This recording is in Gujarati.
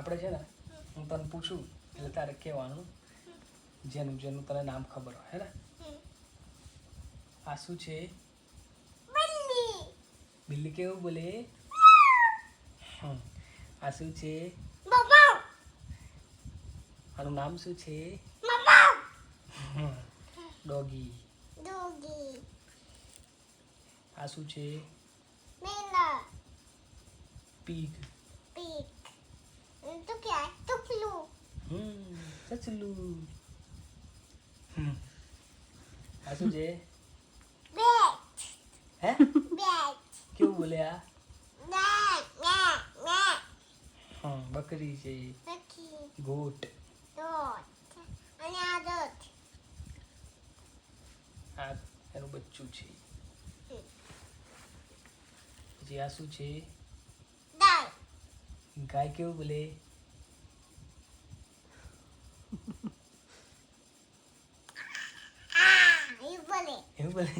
આપણે છે ને હું તને પૂછું એટલે તારે કહેવાનું જેનું જેનું તને નામ ખબર હોય હે ને આ શું છે બિલ્લી કેવું બોલે આ શું છે આનું નામ શું છે ડોગી આ શું છે પીગ સચલું આ શું છે હે કેવું બોલે આ બકરી છે ગોટ આ એનું બચ્ચું છે પછી આ શું છે ગાય કેવું બોલે એવું બોલે